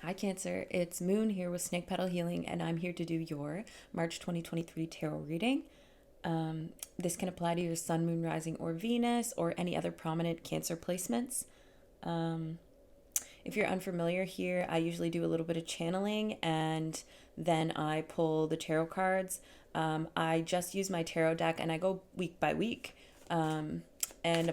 Hi, Cancer. It's Moon here with Snake Petal Healing, and I'm here to do your March 2023 tarot reading. This can apply to your Sun, Moon, Rising, or Venus, or any other prominent Cancer placements. If you're unfamiliar here, I usually do a little bit of channeling and then I pull the tarot cards. I just use my tarot deck and I go week by week. And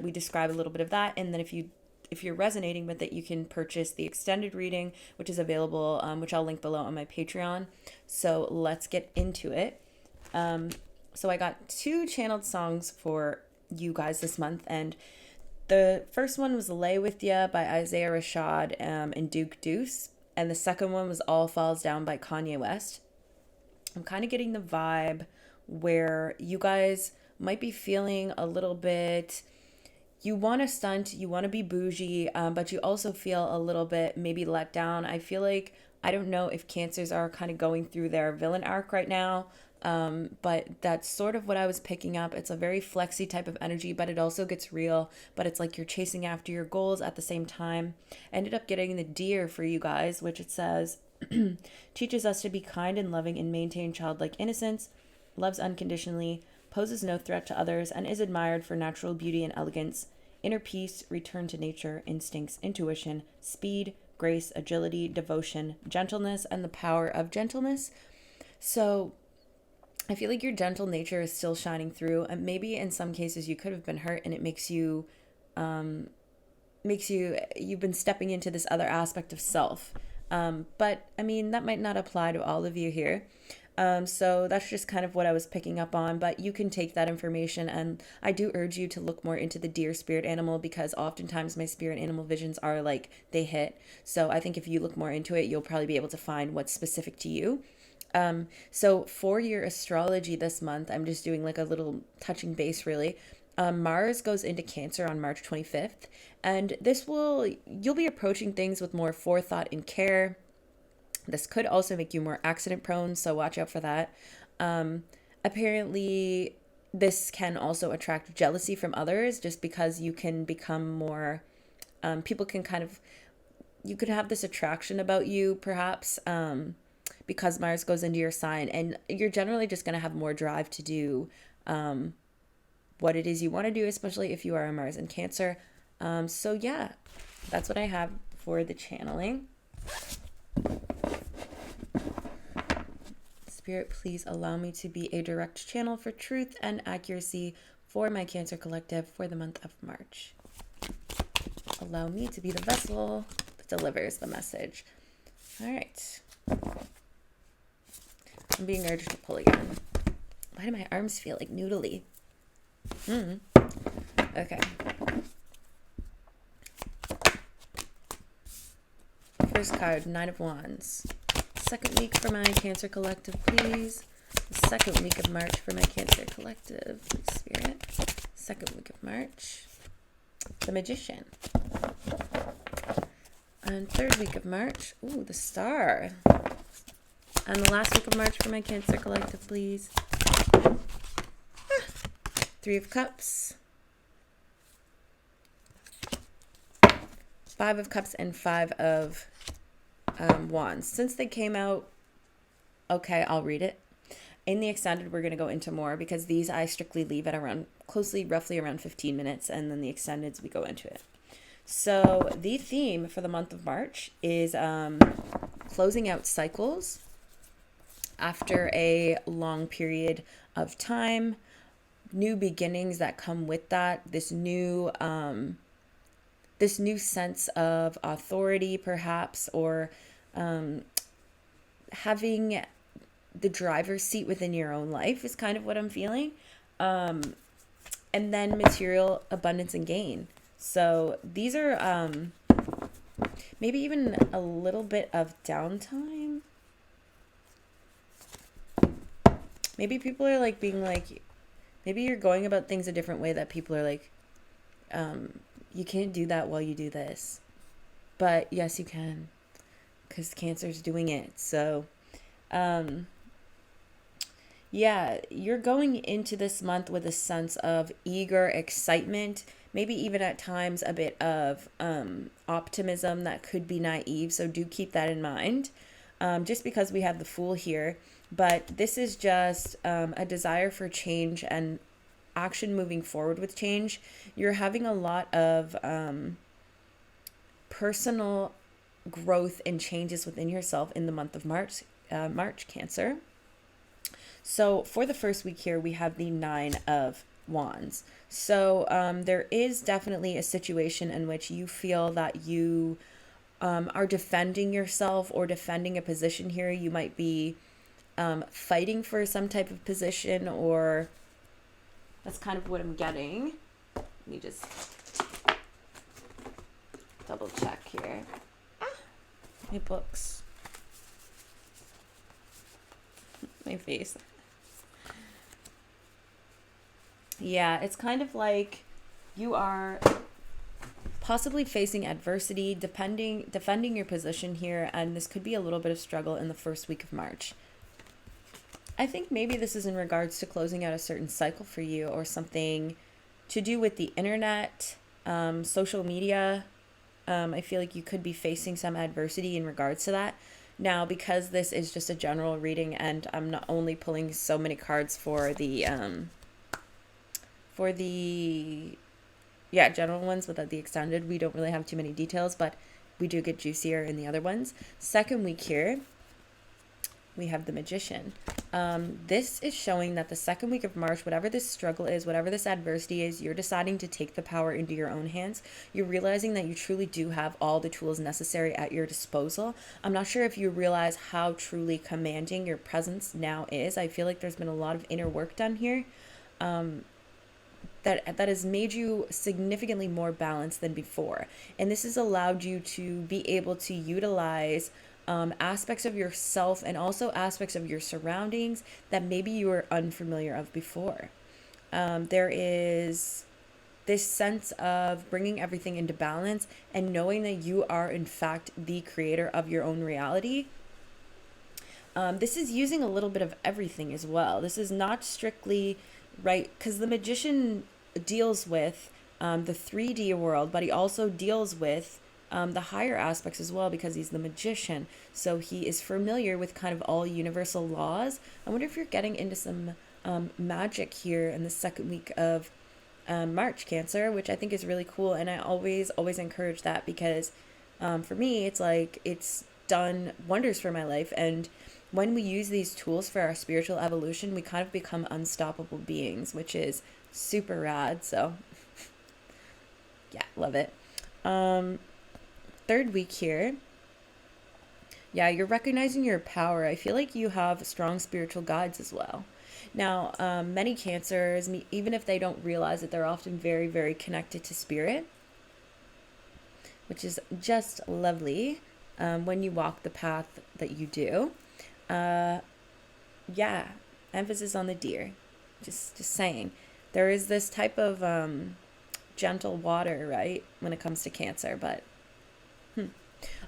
we describe a little bit of that. And then if you're resonating with it, you can purchase the extended reading, which is available, which I'll link below on my Patreon. So let's get into it. So I got 2 channeled songs for you guys this month, and the first one was Lay With Ya by Isaiah Rashad and Duke Deuce, and the second one was All Falls Down by Kanye West. I'm kind of getting the vibe where you guys might be feeling a little bit, you want to stunt, you want to be bougie, but you also feel a little bit maybe let down. I feel like, I don't know if Cancers are kind of going through their villain arc right now, but that's sort of what I was picking up. It's a very flexy type of energy, but it also gets real, but it's like you're chasing after your goals at the same time. Ended up getting the Deer for you guys, which it says, teaches us to be kind and loving and maintain childlike innocence, loves unconditionally, poses no threat to others, and is admired for natural beauty and elegance, inner peace, return to nature, instincts, intuition, speed, grace, agility, devotion, gentleness, and the power of gentleness. So I feel like your gentle nature is still shining through, and maybe in some cases you could have been hurt and it you've been stepping into this other aspect of self. But I mean, that might not apply to all of you here. So that's just kind of what I was picking up on, but you can take that information, and I do urge you to look more into the deer spirit animal, because oftentimes my spirit animal visions are like, they hit. So I think if you look more into it, you'll probably be able to find what's specific to you. So for your astrology this month, I'm just doing like a little touching base really. Mars goes into Cancer on March 25th, and you'll be approaching things with more forethought and care. This could also make you more accident prone, so watch out for that. Apparently, this can also attract jealousy from others, just because you can become more, people can kind of, you could have this attraction about you, perhaps, because Mars goes into your sign, and you're generally just going to have more drive to do what it is you want to do, especially if you are a Mars in Cancer. So yeah, that's what I have for the channeling. Spirit, please allow me to be a direct channel for truth and accuracy for my Cancer collective for the month of March. Allow me to be the vessel that delivers the message. All right. I'm being urged to pull again. Why do my arms feel like noodly? Okay. First card, 9 of Wands. Second week for my Cancer collective, please. The second week of March for my Cancer collective, please, Spirit. Second week of March. The Magician. And third week of March. Ooh, the Star. And the last week of March for my Cancer collective, please. 3 of Cups. 5 of Cups and 5 of Wands. Since they came out, okay, I'll read it. In the extended, we're going to go into more, because these I strictly leave at roughly around 15 minutes, and then the extendeds, we go into it. So the theme for the month of March is closing out cycles after a long period of time, new beginnings that come with that, this new sense of authority, perhaps, or having the driver's seat within your own life is kind of what I'm feeling. And then material abundance and gain. So these are maybe even a little bit of downtime. Maybe people are like being like, maybe you're going about things a different way, that people are like, you can't do that while you do this. But yes, you can, because Cancer's doing it. So, yeah, you're going into this month with a sense of eager excitement, maybe even at times a bit of optimism that could be naive. So do keep that in mind. Just because we have the Fool here, but this is just a desire for change and action moving forward with change. You're having a lot of personal growth and changes within yourself in the month of March, Cancer. So for the first week here, we have the Nine of Wands. So there is definitely a situation in which you feel that you are defending yourself or defending a position here. You might be fighting for some type of position, or that's kind of what I'm getting. Let me just double check here. My books. My face. Yeah, it's kind of like you are possibly facing adversity, defending your position here, and this could be a little bit of struggle in the first week of March. I think maybe this is in regards to closing out a certain cycle for you, or something to do with the internet, social media. I feel like you could be facing some adversity in regards to that. Now, because this is just a general reading, and I'm not only pulling so many cards for the general ones without the extended, we don't really have too many details, but we do get juicier in the other ones. Second week here, we have the Magician. This is showing that the second week of March, whatever this struggle is, whatever this adversity is, you're deciding to take the power into your own hands. You're realizing that you truly do have all the tools necessary at your disposal. I'm not sure if you realize how truly commanding your presence now is. I feel like there's been a lot of inner work done here. That has made you significantly more balanced than before. And this has allowed you to be able to utilize aspects of yourself and also aspects of your surroundings that maybe you were unfamiliar of before. There is this sense of bringing everything into balance and knowing that you are in fact the creator of your own reality. This is using a little bit of everything as well. This is not strictly right, because the Magician deals with the 3D world, but he also deals with the higher aspects as well, because he's the Magician. So he is familiar with kind of all universal laws. I wonder if you're getting into some magic here in the second week of March, Cancer, which I think is really cool. And I always encourage that, because for me, it's like it's done wonders for my life. And when we use these tools for our spiritual evolution, we kind of become unstoppable beings, which is super rad. So yeah, love it. Third week here. Yeah, you're recognizing your power. I feel like you have strong spiritual guides as well. Now, many Cancers, even if they don't realize it, they're often very, very connected to spirit, which is just lovely when you walk the path that you do. Yeah, emphasis on the deer. Just saying. There is this type of gentle water, right, when it comes to Cancer, but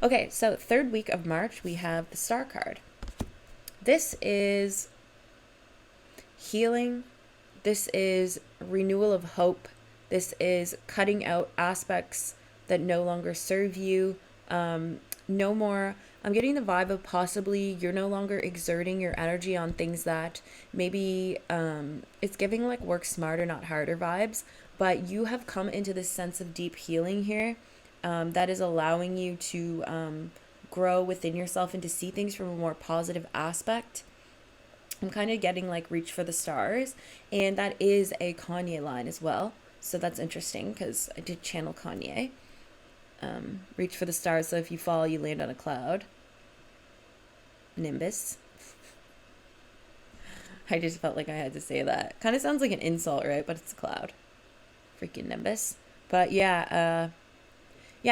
okay, so third week of March, we have the Star card. This is healing. This is renewal of hope. This is cutting out aspects that no longer serve you. No more. I'm getting the vibe of possibly you're no longer exerting your energy on things that maybe it's giving like work smarter, not harder vibes. But you have come into this sense of deep healing here. That is allowing you to grow within yourself and to see things from a more positive aspect. I'm kind of getting like reach for the stars, and that is a Kanye line as well. So that's interesting because I did channel Kanye. Reach for the stars, so if you fall, you land on a cloud. Nimbus. I just felt like I had to say that. Kind of sounds like an insult, right? But it's a cloud. Freaking Nimbus. But yeah,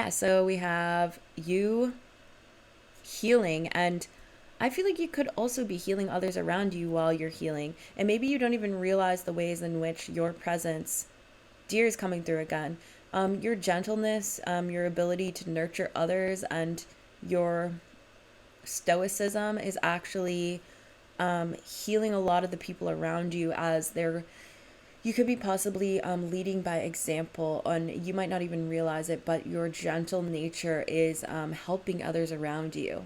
so we have you healing, and I feel like you could also be healing others around you while you're healing. And maybe you don't even realize the ways in which your presence, deer is coming through again. Your gentleness, your ability to nurture others, and your stoicism is actually healing a lot of the people around you as they're You could be possibly leading by example, and you might not even realize it, but your gentle nature is helping others around you.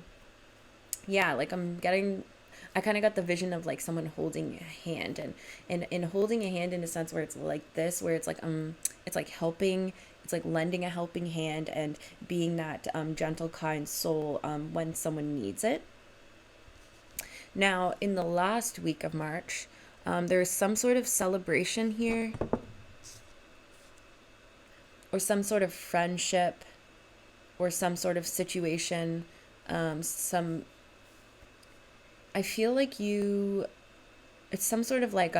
Yeah, like I kind of got the vision of like someone holding a hand, and holding a hand in a sense where it's like this, where it's like helping, it's like lending a helping hand and being that gentle, kind soul when someone needs it. Now, in the last week of March, there's some sort of celebration here, or some sort of friendship, or some sort of situation. Some I feel like it's some sort of like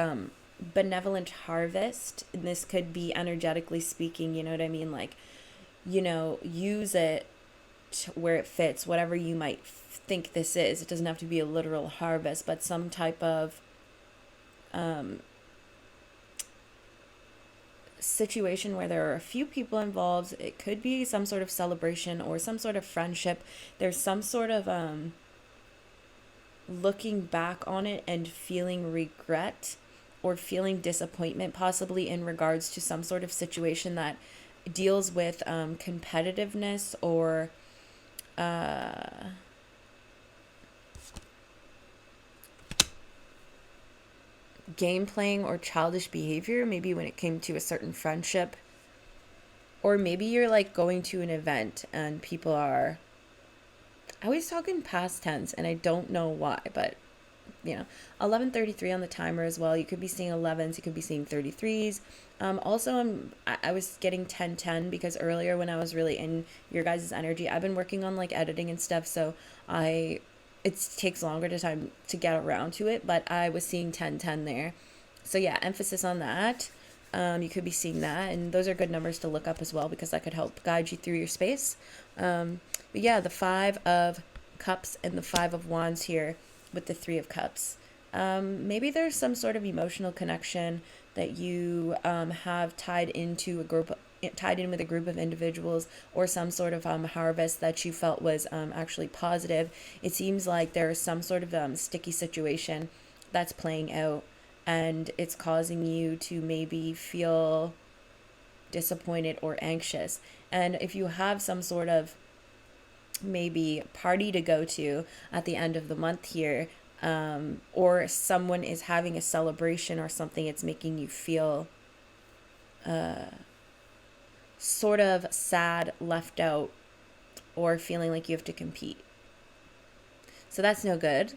benevolent harvest, and this could be energetically speaking. You know what I mean? Like, use it where it fits, whatever you might think this is. It doesn't have to be a literal harvest, but some type of situation where there are a few people involved. It could be some sort of celebration or some sort of friendship. There's some sort of looking back on it and feeling regret or feeling disappointment, possibly in regards to some sort of situation that deals with competitiveness or game playing or childish behavior, maybe when it came to a certain friendship. Or maybe you're like going to an event and people are, I always talk in past tense and I don't know why, but 11:33 on the timer as well. You could be seeing 11s, you could be seeing 33s. Also, I was getting 10:10 because earlier when I was really in your guys' energy, I've been working on like editing and stuff, so it takes longer time to get around to it, but I was seeing 10:10 there. So yeah, emphasis on that. You could be seeing that, and those are good numbers to look up as well because that could help guide you through your space. But yeah, the 5 of Cups and the 5 of Wands here with the 3 of Cups. Maybe there's some sort of emotional connection that you have tied in with a group of individuals, or some sort of harvest that you felt was actually positive. It seems like there is some sort of sticky situation that's playing out, and it's causing you to maybe feel disappointed or anxious. And if you have some sort of maybe party to go to at the end of the month here, or someone is having a celebration or something, it's making you feel sort of sad, left out, or feeling like you have to compete. So that's no good.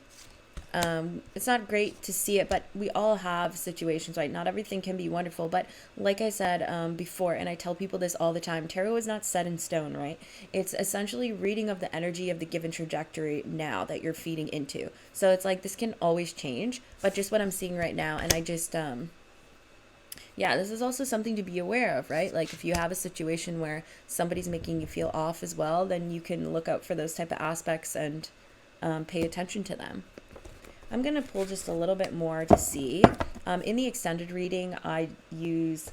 It's not great to see it, but we all have situations, right? Not everything can be wonderful, but like I said before, and I tell people this all the time, tarot is not set in stone, right? It's essentially reading of the energy of the given trajectory now that you're feeding into. So it's like this can always change, but just what I'm seeing right now, and I just yeah, this is also something to be aware of, right? Like if you have a situation where somebody's making you feel off as well, then you can look out for those type of aspects and pay attention to them. I'm going to pull just a little bit more to see. In the extended reading, I use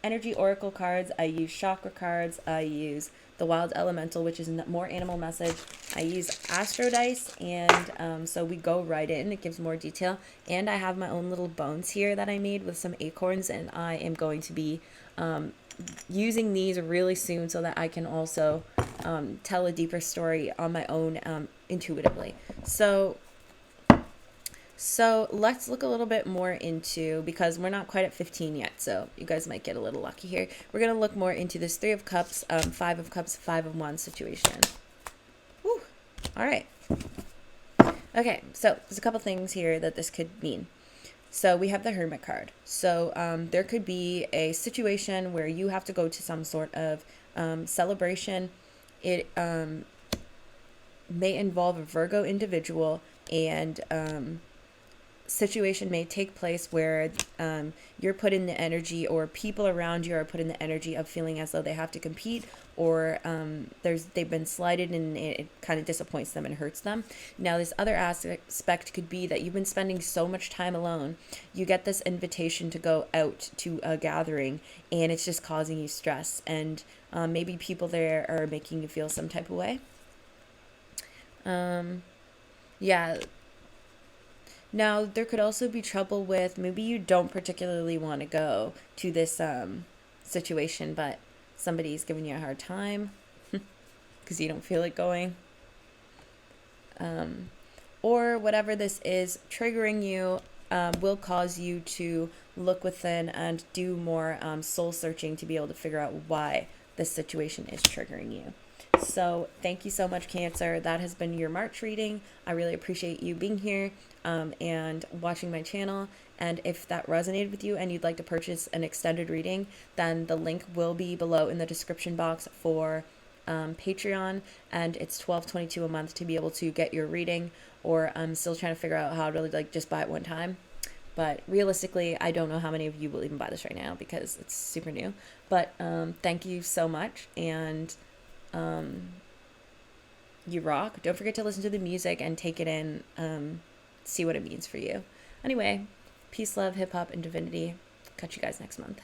energy oracle cards. I use chakra cards. I use the wild elemental, which is more animal message. I use astro dice, and so we go right in. It gives more detail. And I have my own little bones here that I made with some acorns, and I am going to be using these really soon so that I can also tell a deeper story on my own intuitively. So let's look a little bit more into, because we're not quite at 15 yet, so you guys might get a little lucky here. We're going to look more into this 3 of Cups, 5 of Cups, 5 of Wands situation. Whew. All right. Okay, so there's a couple things here that this could mean. So we have the Hermit card. So there could be a situation where you have to go to some sort of celebration. It may involve a Virgo individual, and situation may take place where you're put in the energy, or people around you are put in the energy of feeling as though they have to compete, or they've been slighted and it kind of disappoints them and hurts them. Now this other aspect could be that you've been spending so much time alone, you get this invitation to go out to a gathering, and it's just causing you stress, and maybe people there are making you feel some type of way. Yeah, Now, there could also be trouble with maybe you don't particularly want to go to this situation, but somebody's giving you a hard time because you don't feel like going. Or whatever this is triggering you will cause you to look within and do more soul searching to be able to figure out why this situation is triggering you. So thank you so much, Cancer. That has been your March reading. I really appreciate you being here and watching my channel. And if that resonated with you and you'd like to purchase an extended reading, then the link will be below in the description box for Patreon, and it's $12.22 a month to be able to get your reading. Or I'm still trying to figure out how to like just buy it one time. But realistically, I don't know how many of you will even buy this right now because it's super new. But thank you so much, and you rock. Don't forget to listen to the music and take it in, see what it means for you. Anyway, peace, love, hip hop, and divinity. Catch you guys next month.